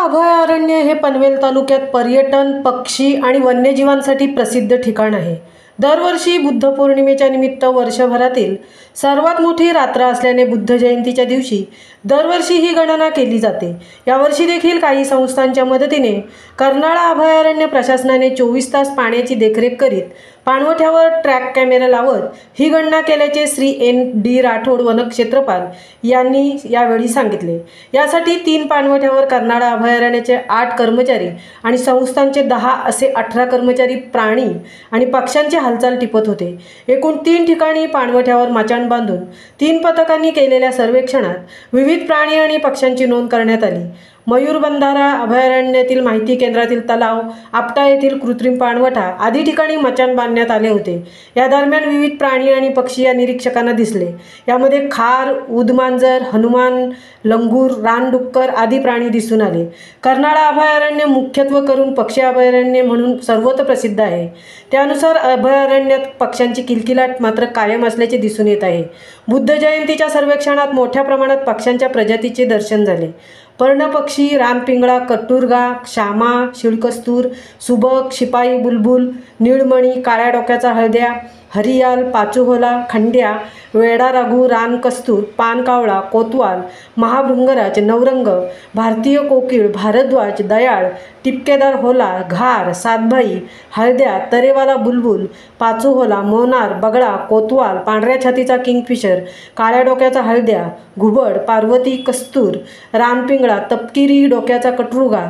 अभयारण्य हे पनवेल तालुक्यात पर्यटन, पक्षी आणि वन्यजीवांसाठी प्रसिद्ध ठिकाण आहे। दरवर्षी बुद्ध पौर्णिमेच्या निमित्त वर्षभरातील सर्वात मोठी रात्र असल्याने बुद्ध जयंतीच्या दिवशी दरवर्षी ही गणना केली जाते। यावर्षी देखील काही संस्थांच्या मदतीने कर्नाळा अभयारण्य प्रशासनाने 24 तास पाण्याची देखरेख करीत पाणवठ्यावर ट्रॅक कॅमेरा लावत ही गणना केल्याचे श्री N.D. राठोड वनक्षेत्रपाल यांनी यावेळी सांगितले। यासाठी 3 पाणवठ्यावर कर्नाळा अभयारण्याचे 8 कर्मचारी आणि संस्थांचे 10 असे 18 कर्मचारी प्राणी आणि पक्ष्यांची हालचाल टिपत होते। एकूण 3 ठिकाणी पाणवठ्यावर मचाण बांधून 3 पथकांनी केलेल्या सर्वेक्षणात विविध प्राणी आणि पक्ष्यांची नोंद करण्यात आली। मयूर बंधारा अभयारण्यातील माहिती केंद्रातील तलाव, आपटा येथील कृत्रिम पाणवठा आदी ठिकाणी मचाण बांधण्यात आले होते। या दरम्यान विविध प्राणी आणि पक्षी या निरीक्षकांना दिसले। यामध्ये खार, उदमांजर, हनुमान, लंगूर, रानडुक्कर आदी प्राणी दिसून आले। कर्नाळा अभयारण्य मुख्यत्वे करून पक्षी अभयारण्य म्हणून सर्वत्र प्रसिद्ध आहे। त्यानुसार अभयारण्यात पक्ष्यांची किलकिलाट मात्र कायम असल्याचे दिसून येत आहे। बुद्ध जयंतीच्या सर्वेक्षणात मोठ्या प्रमाणात पक्ष्यांच्या प्रजातीचे दर्शन झाले। पर्णपक्षी, रानपिंगळा, कटुरगा, श्यामा, शिळकस्तूर, सुबक, शिपाई बुलबुल, निळमणी, काळ्या डोक्याचा हळद्या, हरियाल, पाचुहोला, खंड्या, वेडा राघू, रानकस्तूर, पानकावळा, कोतवाल, महाभृंगराज, नवरंग, भारतीय कोकिळ, भारद्वाज, दयाळ, टिपकेदार होला, घार, सातभाई, हळद्या, तरेवाला बुलबुल, पाचुहोला, मोनार, बगळा, कोतवाल, पांढऱ्या छातीचा किंगफिशर, काळ्या डोक्याचा हळद्या, घुबड, पार्वती, कस्तूर, रानपिंगळा, तपकिरी डोक्याचा कटरुगा,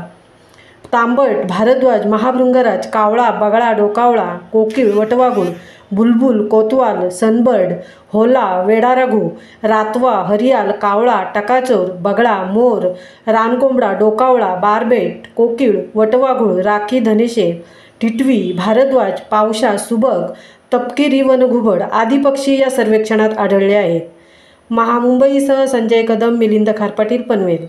तांबट, भारद्वाज, महाभृंगराज, कावळा, बगळा, डोकावळा, कोकिळ, वटवाघूळ, बुलबुल, कोतवाल, सनबर्ड, होला, वेडा राघू, रातवा, हरियाल, कावळा, टकाचोर, बगळा, मोर, रानकोंबडा, डोकावळा, बारबेट, कोकिळ, वटवाघूळ, राखी, धनेशे, टिटवी, भारद्वाज, पावशा, सुबक, तपकिरी वनघुबड आदी पक्षी या सर्वेक्षणात आढळले आहेत। महामुंबईसह संजय कदम, मिलिंद खारपाटील, पनवेल।